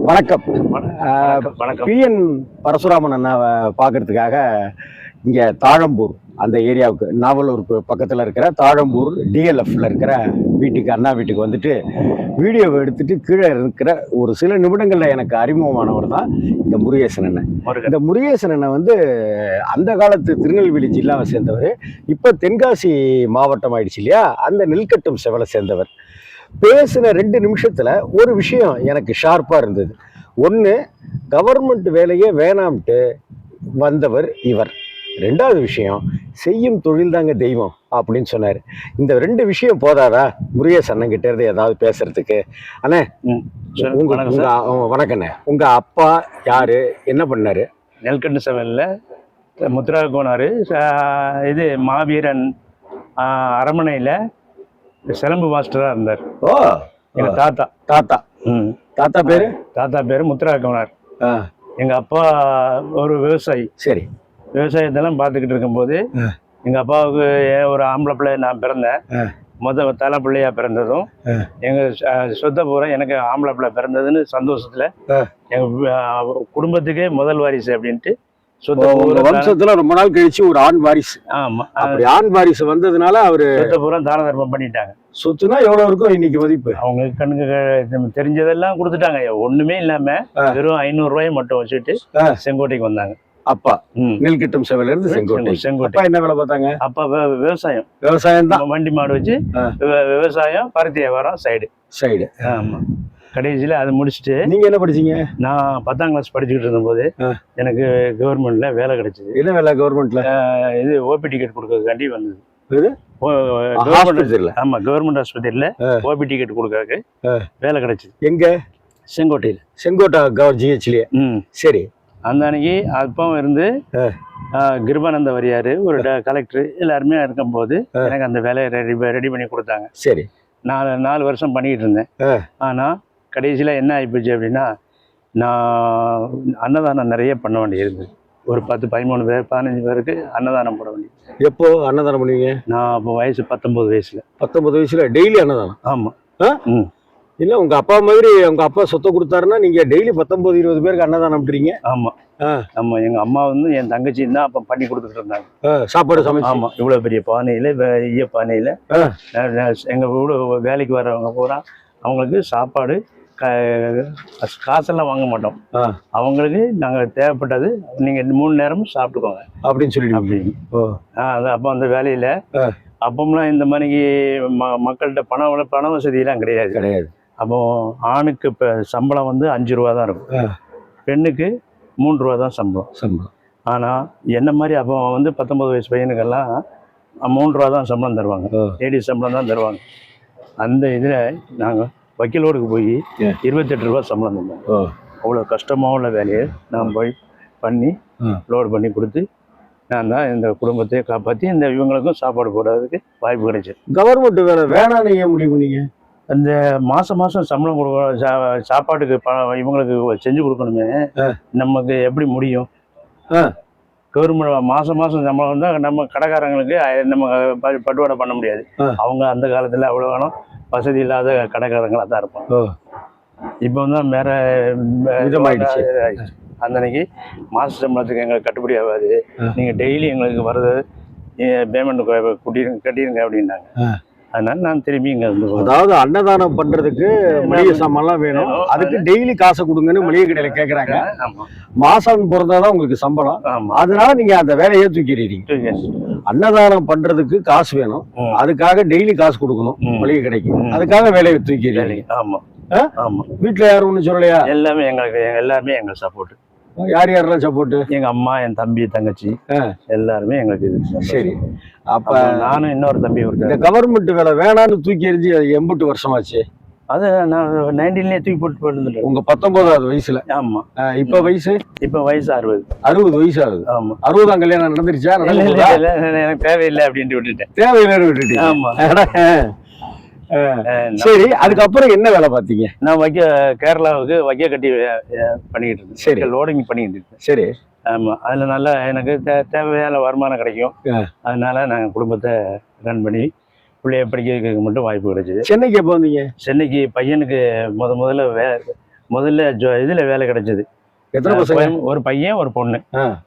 வணக்கம். வணக்கம். பிஎன் பரசுராமன் அண்ணாவை பார்க்கறதுக்காக இங்கே தாழம்பூர் அந்த ஏரியாவுக்கு நாவலூர் பக்கத்தில் இருக்கிற தாழம்பூர் டிஎல்எஃப்ல இருக்கிற வீட்டுக்கு அண்ணா வீட்டுக்கு வந்துட்டு வீடியோவை எடுத்துட்டு கீழே இருக்கிற ஒரு சில நிமிடங்களில் எனக்கு அறிமுகமானவர் தான் இந்த முருகேசன் அண்ணன். இந்த முருகேசன் அண்ணன் வந்து அந்த காலத்து திருநெல்வேலி ஜில்லாவை சேர்ந்தவர். இப்போ தென்காசி மாவட்டம் ஆயிடுச்சு இல்லையா, அந்த நெல்கட்டும் செவலை சேர்ந்தவர். பேசின 2 நிமிஷத்துல ஒரு விஷயம் எனக்கு ஷார்ப்பா இருந்தது. ஒன்று, கவர்மெண்ட் வேலையே வேணாம்ட்டு வந்தவர் இவர். 2வது விஷயம், செய்யும் தொழில் தாங்க தெய்வம் அப்படின்னு சொன்னார். இந்த 2 விஷயம் போதாதா முருகேசன் அண்ணன் கிட்ட இருந்து ஏதாவது பேசுறதுக்கு? அண்ணே வணக்கண்ணே. உங்க அப்பா யாரு, என்ன பண்ணாரு? நெல்கட்டு செவல்ல முத்ரா கோனாரு. இது மாவீரன் அரமனையில சிலம்பு மாஸ்டரா இருந்தார். ஓ, எங்க தாத்தா தாத்தா தாத்தா பேரு? தாத்தா பேரு முத்ரா கோனார். எங்க அப்பா ஒரு விவசாயி. சரி. விவசாயத்தெல்லாம் பார்த்துக்கிட்டு இருக்கும்போது எங்க அப்பாவுக்கு ஒரு ஆம்பளை பிள்ளை நான் பிறந்தேன். தலை பிள்ளையா பிறந்ததும் எங்க சொத்த பூரா எனக்கு ஆம்பளை பிள்ளை பிறந்ததுன்னு சந்தோஷத்துல எங்க குடும்பத்துக்கே முதல் வாரிசு அப்படின்ட்டு வம்சத்துல ரொம்ப நாள் கழிச்சு ஒரு ஆண் வாரிசு. ஆமா, அப்படி ஆண் வாரிசு வந்ததுனால அவரு சொத்த பூரா தான தர்மம் பண்ணிட்டாங்க. சொத்துனா எவ்வளவு இருக்கும் இன்னைக்கு மதிப்பு? அவங்களுக்கு கண்ணுக்கு தெரிஞ்சதெல்லாம் கொடுத்துட்டாங்க. ஒண்ணுமே இல்லாம வெறும் 500 ரூபாயை மட்டும் வச்சுட்டு செங்கோட்டைக்கு வந்தாங்க. அப்பா நெல்கட்டும் செவல இருந்து செங்கோட்டை. என்ன வேலை பார்த்தாங்க? அப்பா விவசாயம் தான். வண்டி மாடு வச்சு விவசாயம், பருத்தி வியாபாரம் சைடு. ஆமா. கடைசியில அதை முடிச்சுட்டு நீங்க என்ன படிச்சீங்க? நான் 10ஆம் கிளாஸ் படிச்சுக்கிட்டு இருந்தபோது எனக்கு கவர்மெண்ட்ல வேலை கிடைச்சது. என்ன வேலை கவர்மெண்ட்ல? இது ஓபி டிக்கெட் கொடுக்கறதுக்காண்டி வந்தது. ஆமா, கவர்மெண்ட் ஆஸ்பத்திரியில ஓபி டிக்கெட் கொடுக்கறதுக்கு வேலை கிடைச்சது. எங்க? செங்கோட்டையில. செங்கோட்டை ஜிஹெச்லயே. சரி. அந்த அன்னைக்கு அப்பவும் இருந்து கிருபானந்த வரியாரு ஒரு கலெக்டர் எல்லாருமே இருக்கும்போது எனக்கு அந்த வேலையை ரெடி பண்ணி கொடுத்தாங்க. சரி. 4 வருஷம் பண்ணிக்கிட்டு இருந்தேன். ஆனா கடைசியில என்ன ஆயிப்போச்சு அப்படின்னா, நான் அன்னதானம் நிறைய பண்ண வேண்டியிருந்தது. ஒரு 10, 13 பேர், 15 பேருக்கு அன்னதானம் போட வேண்டியது. எப்போ அன்னதானம் பண்ணுவீங்க? நான் அப்போ வயசு 19 வயசுல. 19 வயசுல டெய்லி அன்னதானம்? ஆமா. இல்ல, உங்க அப்பா மாதிரி உங்க அப்பா சொத்தை கொடுத்தாருன்னா நீங்க டெய்லி 19, 20 பேருக்கு அன்னதானம் பண்றீங்க? ஆமா. ஆமா, எங்க அம்மா வந்து என் தங்கச்சி தான் அப்ப பண்ணி கொடுத்துட்டு இருந்தாங்க சாப்பாடு சமைச்சு. ஆமா, இவ்வளவு பெரிய பானையில, ஈய பானையில எங்க வீடு வேலைக்கு வர்றவங்க பூரா அவங்களுக்கு சாப்பாடு காசெல்லாம் வாங்க மாட்டோம். அவங்களுக்கு நாங்க தேவைப்பட்டது நீங்க 3 நேரமும் சாப்பிட்டுக்கோங்க அப்படின்னு சொல்லி. அப்போ அந்த வேலையில அப்பம்லாம் இந்த மாதிரிக்கு மக்கள்கிட்ட பண வசதியெல்லாம் கிடையாது. அப்போ ஆணுக்கு இப்போ சம்பளம் வந்து 5 ரூபா தான் இருக்கும், பெண்ணுக்கு 3 ரூபா தான் சம்பளம். ஆனால் என்ன மாதிரி அப்போ வந்து 19 வயசு பையனுக்கெல்லாம் 3 ரூபா தான் சம்பளம் தருவாங்க, லேடிஸ் சம்பளம் தான் தருவாங்க. அந்த இதில் நாங்கள் வக்கீலோடுக்கு போய் 28 ரூபா சம்பளம் தந்தோம். அவ்வளோ கஷ்டமாக உள்ள வேலையை நான் போய் பண்ணி லோடு பண்ணி கொடுத்து நான் தான் இந்த குடும்பத்தையே காப்பாற்றி இந்த இவங்களுக்கும் சாப்பாடு போடுறதுக்கு வாய்ப்பு கிடைச்சது. கவர்மெண்ட் வேலை வேணாம் நீங்க முடிவு பண்ணீங்க? அந்த மாதம் சம்பளம் கொடுக்க சாப்பாட்டுக்கு இவங்களுக்கு செஞ்சு கொடுக்கணுமே, நமக்கு எப்படி முடியும்? கவர்மெண்ட் மாதம் சம்பளம் வந்தால் நம்ம கடைக்காரங்களுக்கு நம்ம பட்டுவாடை பண்ண முடியாது. அவங்க அந்த காலத்தில் அவ்வளோ வேணும் வசதி இல்லாத கடைக்காரங்களாக தான் இருப்பாங்க. இப்போ தான் வேற விதமாயிடுச்சு. அந்த அன்னைக்கு மாச சம்பளத்துக்கு எங்களுக்கு கட்டுப்படி ஆகாது, நீங்கள் டெய்லி எங்களுக்கு வர்றது பேமெண்ட் கட்டிடுங்க அப்படின்னாங்க. அதனால நான் திரும்பி இங்கே வந்து, அதாவது அன்னதானம் பண்ணுறதுக்கு மளிகை சாமான்லாம் வேணும், அதுக்கு டெய்லி காசை கொடுங்கன்னு மளிகை கடையில் கேட்குறாங்க. மாதம் பிறந்தாதான் உங்களுக்கு சம்பளம். அதனால நீங்கள் அந்த வேலையை தூக்கிடுறீங்க. அன்னதானம் பண்ணுறதுக்கு காசு வேணும், அதுக்காக டெய்லி காசு கொடுக்கணும் மளிகை கடைக்கு, அதுக்காக வேலையை தூக்கிடுறீங்க. ஆமாம் ஆமாம். வீட்டில் யாரும் ஒன்றும் சொல்லலையா? எல்லாமே எல்லாருமே எங்களுக்கு சப்போர்ட். யாரெல்லாம் சப்போர்ட்? எங்க அம்மா, என் தம்பி, தங்கச்சி எல்லாருமே எங்களுக்கு இது. சரி. அப்ப நானும் இன்னொரு தம்பி இந்த கவர்மெண்ட் வேலை வேணான்னு தூக்கி எறிஞ்சு 80 வருஷமாச்சு. அது நான் 19லயே தூக்கி போட்டு. உங்க 19வது வயசுல? ஆமா. இப்ப வயசு? இப்ப வயசு 60 வயசு ஆகுது. ஆமா. 60ஆம் கல்யாணம் நடந்துருச்சா? எனக்கு தேவையில்லை அப்படின்ட்டு விட்டுட்டேன். தேவையில்லைன்னு விட்டுட்டேன். ஆமா. சரி, அதுக்கப்புறம் என்ன வேலை பார்த்தீங்க? நான் கேரளாவுக்கு வைக்க கட்டி பண்ணிக்கிட்டு இருந்தேன். சரி. லோடிங் பண்ணிக்கிட்டு இருக்கேன். சரி. ஆமா, அதுல நல்லா எனக்கு தேவையான வருமானம் கிடைக்கும். அதனால நான் குடும்பத்தை ரன் பண்ணி பிள்ளைய படிக்கிறதுக்கு மட்டும் வாய்ப்பு கிடைச்சிது. சென்னைக்கு எப்போ வந்தீங்க? சென்னைக்கு பையனுக்கு முதல்ல முதல்ல இதில் வேலை கிடைச்சது. எத்தனை பசங்க? ஒரு பையன் ஒரு பொண்ணு.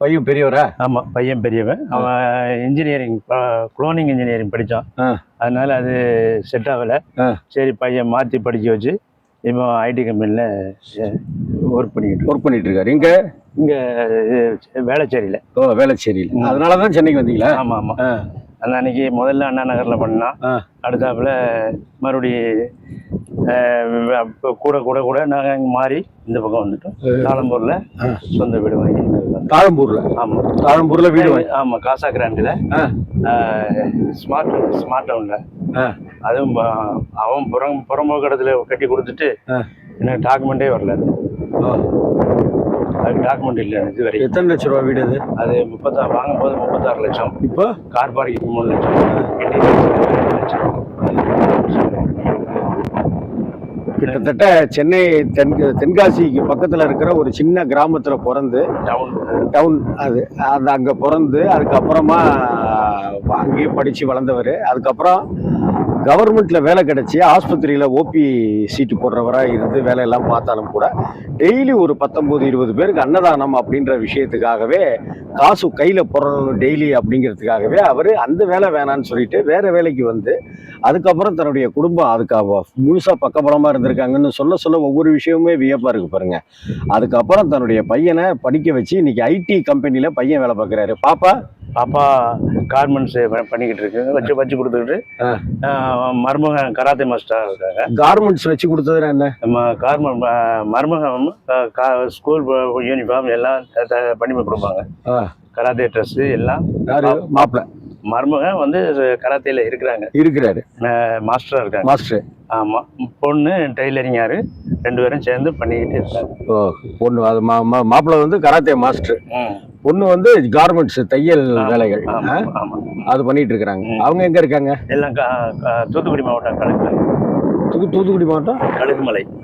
பையன் பெரியவரா? ஆமாம், பையன் பெரியவன். அவன் இன்ஜினியரிங், குளோனிங் இன்ஜினியரிங் படித்தான். அதனால அது செட் ஆகலை. சரி, பையன் மாற்றி படிக்க வச்சு இப்போ ஐடி கம்பெனியில் ஒர்க் பண்ணிட்டு இருக்காரு. இங்கே வேளச்சேரியில். வேளச்சேரியில். அதனால தான் சென்னைக்கு வந்தீங்களா? ஆமாம் ஆமாம். அந்த அன்னைக்கு முதல்ல அண்ணா நகரில் பண்ணான். அடுத்தாப்புல மறுபடியும் கூட கூட கூட நாங்கள் இங்கே மாறி இந்த பக்கம் வந்துட்டோம். தாழம்பூரில் சொந்த வீடு வாங்கி. தாழம்பூரில்? ஆமாம், தாழம்பூரில் வீடு வாங்கி. ஆமாம், காசா கிராண்டில் ஸ்மார்ட் டவுனில். அதுவும் அவன் புறம்போக்கு இடத்துல கட்டி கொடுத்துட்டு எனக்கு டாக்குமெண்ட்டே வரல. அது டாக்குமெண்ட் இல்லை இது வரை. எத்தனை லட்ச ரூபா வீடு அது? அது 36, வாங்கும்போது 36 லட்சம். இப்போ கார் பார்க்கிங் 3 லட்சம், 2 லட்சம். கிட்டத்தட்ட சென்னை தென்காசிக்கு பக்கத்தில் இருக்கிற ஒரு சின்ன கிராமத்தில் பிறந்து, டவுன் அது அங்கே பிறந்து அதுக்கப்புறமா அங்கேயே படித்து வளர்ந்தவர். அதுக்கப்புறம் கவர்மெண்ட்டில் வேலை கிடச்சி ஆஸ்பத்திரியில் ஓபி சீட்டு போடுறவராக இருந்து வேலையெல்லாம் பார்த்தாலும் கூட டெய்லி ஒரு 19-20 பேருக்கு அன்னதானம் அப்படின்ற விஷயத்துக்காகவே காசு கையில் போடணும் டெய்லி அப்படிங்கிறதுக்காகவே அவர் அந்த வேலை வேணான்னு சொல்லிட்டு வேறு வேலைக்கு வந்து அதுக்கப்புறம் தன்னுடைய குடும்பம் அதுக்காக முழுசாக பக்கபலமாக இருந்திருக்காங்கன்னு சொல்ல ஒவ்வொரு விஷயமுமே வியப்பாக இருக்கு பாருங்க. அதுக்கப்புறம் தன்னுடைய பையனை படிக்க வச்சு இன்னைக்கு ஐடி கம்பெனியில் பையன் வேலை பார்க்குறாரு. பாப்பா கார்மெண்ட்ஸ் பண்ணிக்கிட்டு இருக்கு, வச்சு கொடுத்துக்கிட்டு. மருமகன் கராத்தே மாஸ்டர் இருக்காங்க. கார்மெண்ட்ஸ் வச்சு கொடுத்தது என்ன? மருமகன் ஸ்கூல் யூனிஃபார்ம் எல்லாம் பண்ணி கொடுப்பாங்க. கராத்தே ட்ரெஸ் எல்லாம். மாப்பிள்ளை மருமகன் வந்து கராத்தேல இருக்கிறாரு, மாஸ்டரா இருக்காங்க. மாஸ்டர். ஆமா, பொண்ணு டெய்லரிங்காரு. 2 பேரும் சேர்ந்து பண்ணிக்கிட்டு இருக்காங்க. பொண்ணு அது மாப்பிள்ளை வந்து கராத்தே மாஸ்டர், பொண்ணு வந்து கார்மெண்ட்ஸ் தையல் வேலைகள் அது பண்ணிட்டு இருக்கிறாங்க. அவங்க எங்க இருக்காங்க? எல்லாம் தூத்துக்குடி மாவட்டம் கழுகுமலை. தூத்துக்குடி மாவட்டம்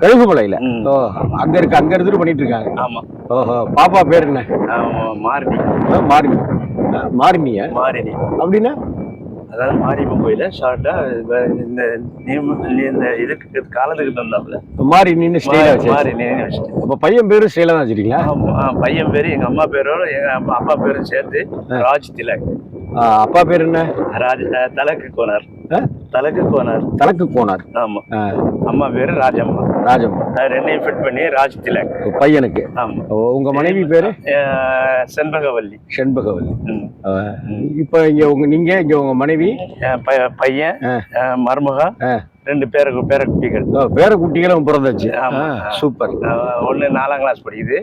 கழுகுமலையில. அங்க இருந்துட்டு பண்ணிட்டு இருக்காங்க. ஆமா. ஓஹோ. பாப்பா பேர் என்ன? மாரினி அப்படின்னா அதாவது மாரியம்மன் கோயில ஷார்ட்டா இந்த இதுக்கு காலத்துக்கு தந்தாப்புல மாரினின்னு வச்சுட்டு. அப்ப பையன் பேரு ஸ்டைலா தான் வச்சிருக்கீங்களா? பையன் பேரு எங்க அம்மா பேரோட எங்க அப்பா பேரும் சேர்த்து ராஜ் திலக். அப்பா பேர் என்ன? தலக்கு கோனார். ஆமா. அம்மா பேரு ராஜம்மா. ரெண்டையும் ஃபிட் பண்ணி ராஜ் திலக் பையனுக்கு. ஆமா. உங்க மனைவி பேரு? செண்பகவல்லி. இப்ப இங்க உங்க மனைவி, பையன், மருமகா, 2 பேரக்குட்டிகளும் பிறந்தாச்சு. சூப்பர். ஒண்ணு 4ஆம் கிளாஸ் படிக்குது.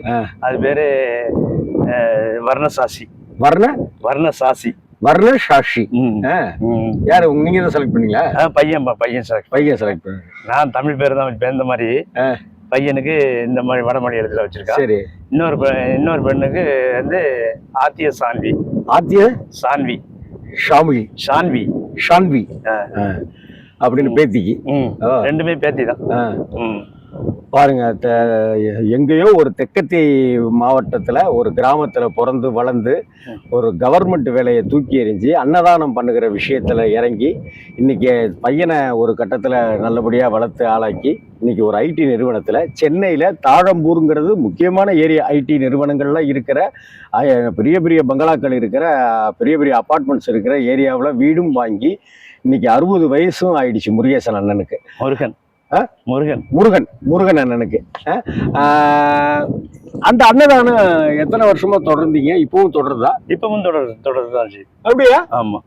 அது பேரு வர்ணசாசி. யாரு நீங்க தான் செலக்ட் பண்ணீங்களா? பையன் செலக்ட் பண்ண. நான் தமிழ் பேர் தான் இந்த மாதிரி. பையனுக்கு இந்த மாதிரி வடமொழி இடத்துல வச்சிருக்கேன். சரி. இன்னொரு பெண்ணுக்கு வந்து சான்வி அப்படின்னு பேத்திக்கு. 2மே பேத்தி தான். பாருங்க, எங்கேயோ ஒரு தெற்கத்தி மாவட்டத்தில் ஒரு கிராமத்தில் பிறந்து வளர்ந்து ஒரு கவர்மெண்ட் வேலையை தூக்கி எறிஞ்சு அன்னதானம் பண்ணுகிற விஷயத்தில் இறங்கி இன்னைக்கு பையனை ஒரு கட்டத்தில் நல்லபடியாக வளர்த்து ஆளாக்கி இன்னைக்கு ஒரு ஐடி நிறுவனத்தில் சென்னையில் தாழம்பூருங்கிறது முக்கியமான ஏரியா. ஐடி நிறுவனங்கள்லாம் இருக்கிற பெரிய பெரிய பங்களாக்கள் இருக்கிற பெரிய பெரிய அப்பார்ட்மெண்ட்ஸ் இருக்கிற ஏரியாவில் வீடும் வாங்கி இன்னைக்கு 60 வயசும் ஆயிடுச்சு முருகேசன் அண்ணனுக்கு. முருகன் அண்ணனுக்கு. அந்த அன்னதானம் எத்தனை வருஷமா தொடர்ந்தீங்க? இப்பவும் தொடருதா? இப்பவும் தொடருதான். அப்படியா? ஆமா.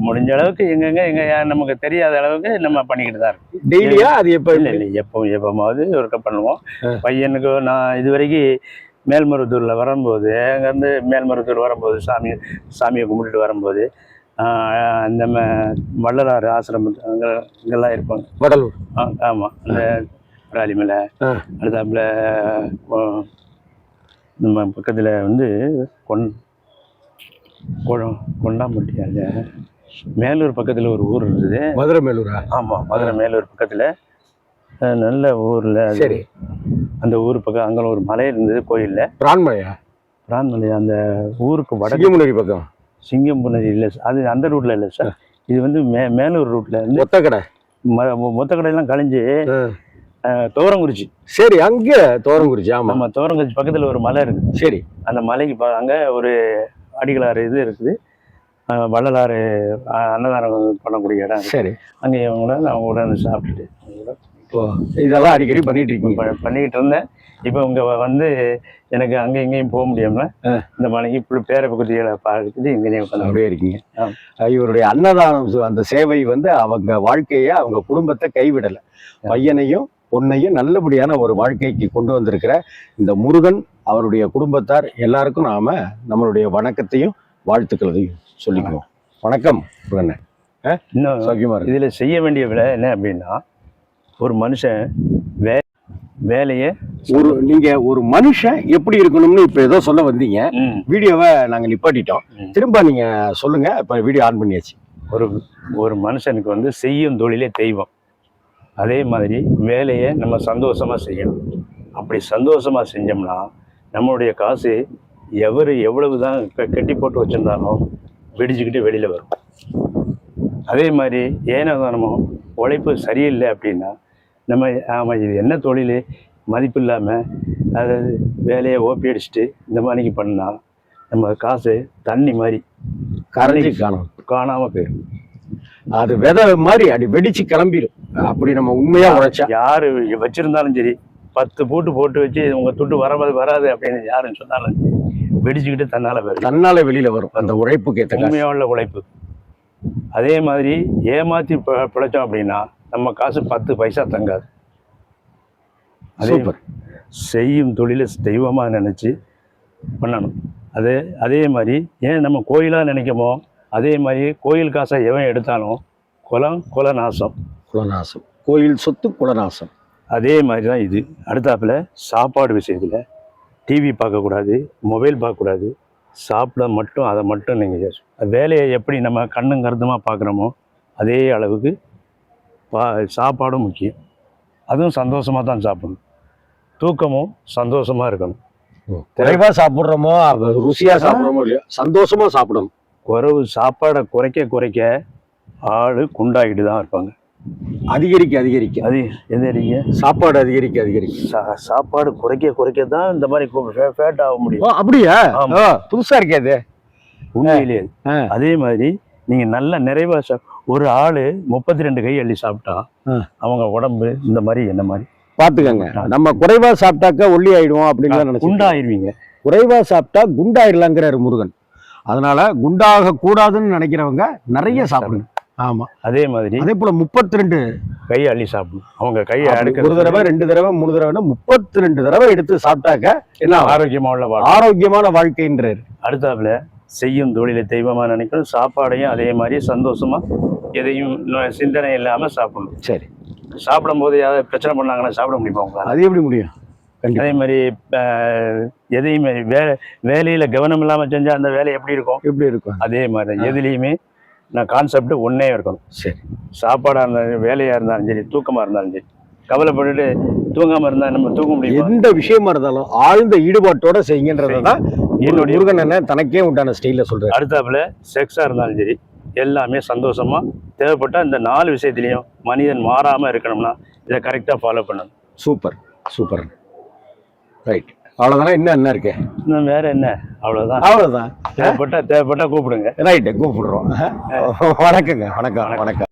முடிஞ்ச அளவுக்கு எங்க நமக்கு தெரியாத அளவுக்கு நம்ம பண்ணிக்கிட்டு தான் இருக்கோம். டெய்லியா? அது எப்பமாவது ஒருக்க பண்ணுவோம். பையனுக்கு நான் இது வரைக்கும் மேல்மருவத்தூர்ல வரும்போது, அங்கேருந்து மேல்மருவத்தூர் வரும்போது சாமியை கும்பிட்டுட்டு வரும்போது அந்த வள்ளலார் ஆசிரமம் அங்கெல்லாம் இருப்பாங்க. வடலூர். ஆமாம். அந்த ராலிமலை அடுத்தாப்புல நம்ம பக்கத்தில் வந்து கொண்டாம்பட்டியால மேலூர் பக்கத்தில் ஒரு ஊர் இருந்தது. மதுரை மேலூரா? ஆமாம், மதுரை மேலூர் பக்கத்தில் நல்ல ஊரில். சரி. அந்த ஊர் பக்கம் அங்கே ஒரு மலை இருந்தது, கோயிலில். பிரான்மலையா? அந்த ஊருக்கு வடக்கு பக்கம். சிங்கம்புனரி இல்லை, அது அந்த ரூட்ல இல்லை சார். இது வந்து மேலூர் ரூட்ல இருந்து ஒத்தக்கடையெல்லாம் கழிஞ்சு துவரங்குறிச்சி. சரி, அங்க துவரங்குறிச்சி. ஆமா, நம்ம துவரங்குறிச்சி பக்கத்துல ஒரு மலை இருக்கு. சரி. அந்த மலைக்கு அங்க ஒரு அடிகளாறு இது இருக்குது. வள்ளலாறு அன்னதானம் பண்ணக்கூடிய இடம். சரி. அங்கே அவங்க கூட சாப்பிட்டுட்டு இதெல்லாம் அடிக்கடி பண்ணிட்டு இருக்கீங்க? பண்ணிக்கிட்டு இருந்தேன். இப்போ இங்க வந்து எனக்கு அங்க இங்கேயும் போக முடியாம இந்த மலைக்கு இப்படி பேர பகுதிகளை பார்த்துட்டு இங்கே அப்படியே இருக்கீங்க. இவருடைய அன்னதானம் அந்த சேவை வந்து அவங்க வாழ்க்கைய, அவங்க குடும்பத்தை கைவிடல. பையனையும் பொண்ணையும் நல்லபடியான ஒரு வாழ்க்கைக்கு கொண்டு வந்திருக்கிற இந்த முருகன், அவருடைய குடும்பத்தார் எல்லாருக்கும் நாம நம்மளுடைய வணக்கத்தையும் வாழ்த்துக்களையும் சொல்லிக்குவோம். வணக்கம் முருகன். இன்னும் சௌக்கியமா இருக்கு. இதுல செய்ய வேண்டிய விலை என்ன அப்படின்னா, ஒரு மனுஷன் வேலையை நீங்க ஒரு மனுஷன் எப்படி இருக்கணும்னு இப்ப ஏதோ சொல்ல வந்தீங்க. வீடியோவை நாங்க நிப்பாட்டிட்டோம். திரும்ப நீங்க சொல்லுங்க. இப்ப வீடியோ ஆன் பண்ணியாச்சு. ஒரு மனுஷனுக்கு வந்து செய்யும் தொழிலே தெய்வம். அதே மாதிரி வேலையை நம்ம சந்தோஷமா செய்யணும். அப்படி சந்தோஷமா செஞ்சோம்னா நம்மளுடைய காசு எவ்வளவுதான் கட்டி போட்டு வச்சிருந்தாலும் வெடிச்சுக்கிட்டு வெளியில வரும். அதே மாதிரி ஏனோ உழைப்பு சரியில்லை அப்படின்னா நம்ம ஆமாம் இது என்ன தொழில் மதிப்பு இல்லாமல் அதாவது வேலையை ஓப்பி அடிச்சுட்டு இந்த மாதிரிக்கு பண்ணால் நம்ம காசு தண்ணி மாதிரி கரைஞ்சி காணாமல் போயிடும். அது விதை மாதிரி அடி வெடிச்சு கிளம்பிடும். அப்படி நம்ம உண்மையாக உழைச்சா யார் வச்சுருந்தாலும் சரி, 10 போட்டு வச்சு உங்கள் துட்டு வராது அப்படின்னு யாருன்னு சொன்னாலும் வெடிச்சுக்கிட்டு தன்னால் வெளியில் வரும். அந்த உழைப்புக்கு ஏற்ற உண்மையாக உள்ள உழைப்பு. அதே மாதிரி ஏமாற்றி பிழைச்சோம் அப்படின்னா நம்ம காசு 10 பைசா தங்காது. அதே செய்யும் தொழிலை தெய்வமாக நினச்சி பண்ணணும். அதே மாதிரி ஏன் நம்ம கோயிலாக நினைக்கமோ அதே மாதிரி கோயில் காசை எவன் எடுத்தாலும் குலநாசம். கோயில் சொத்து குலநாசம். அதே மாதிரி தான் இது. அடுத்தாப்புல சாப்பாடு விஷயத்தில் டிவி பார்க்கக்கூடாது, மொபைல் பார்க்கக்கூடாது. சாப்பிட மட்டும் அதை மட்டும் நீங்கள் வேலையை எப்படி நம்ம கண்ணும் கருத்துமாக பார்க்குறோமோ அதே அளவுக்கு சாப்பாடும் முக்கியம். அதுவும் சந்தோஷமாக தான் சாப்பிடணும். தூக்கமும் சந்தோஷமாக இருக்கணும். குறைவாக சாப்பிட்றோமோ ருசியாக சாப்பிட்றோமோ இல்லையோ சந்தோஷமாக சாப்பிடணும். சாப்பாடை குறைக்க ஆள் குண்டாகிட்டு தான் இருப்பாங்க. அதிகரிக்க சாப்பாடு அதிகரிக்க சாப்பாடு குறைக்க தான் இந்த மாதிரி ஃபேட் ஆக முடியும். அப்படியா? புதுசாக இருக்காது உண்மையிலேயே. அதே மாதிரி நீங்கள் நல்ல நிறைவாக ஒரு ஆள் 32 கை அள்ளி சாப்பிட்டா அவங்க உடம்பு இந்த மாதிரி என்ன மாதிரி பார்த்துக்கங்க. நம்ம குறைவா சாப்பிட்டாக்க ஒல்லி ஆயிடுவோம் அப்படின்னு குண்டாயிருவீங்க. குறைவா சாப்பிட்டா குண்டாயிடலாங்கிறாரு முருகன். அதனால குண்டாக கூடாதுன்னு நினைக்கிறவங்க நிறைய சாப்பிடுங்க. ஆமா, அதே மாதிரி அதே போல 32 கை அள்ளி சாப்பிடணும். அவங்க கையை ஒரு தடவை 2 தடவை 3 தடவை 32 தடவை எடுத்து சாப்பிட்டாக்க என்ன ஆரோக்கியமான வாழ்க்கைன்றாரு. அடுத்தாப்புல செய்யும் தொழிலை தெய்வமா நினைக்கணும். சாப்பாடையும் அதே மாதிரி சந்தோஷமா எதையும் சிந்தனை இல்லாம சாப்பிடணும். சரி. சாப்பிடும் போது யாராவது பிரச்சனை பண்ணாங்கன்னா சாப்பிட முடியுமா? அது எப்படி முடியும்? அதே மாதிரி எதையுமே வேலையில கவனம் இல்லாம செஞ்சா அந்த வேலை எப்படி இருக்கும்? அதே மாதிரி எதுலையுமே நான் கான்செப்ட் ஒன்னே இருக்கணும். சரி. சாப்பாடா இருந்தாலும் வேலையா இருந்தாலும் சரி, தூக்கமா இருந்தாலும் சரி, கவலைப்பட்டுட்டு தூங்காம இருந்தா நம்ம தூங்க முடியும். எந்த விஷயமா இருந்தாலும் ஆழ்ந்த ஈடுபாட்டோட செய்யுங்கன்றதான் என்னுடைய முருகன் என்ன தனக்கே உண்டான ஸ்டைல சொல்றேன். அடுத்தாப்புல செக்ஸா இருந்தாலும் சரி, எல்லாமே சந்தோஷமா தேவைப்பட்ட இந்த 4 விஷயத்திலையும் மனிதன் மாறாம இருக்கணும்னா இதை கரெக்டா ஃபாலோ பண்ணணும். சூப்பர். ரைட். அவ்வளவுதானா? என்ன இருக்கு? இன்னும் வேற என்ன? அவ்வளவுதான். தேவைப்பட்டா கூப்பிடுங்க. ரைட்டு, கூப்பிடுறோம். வணக்கங்க. வணக்கம்.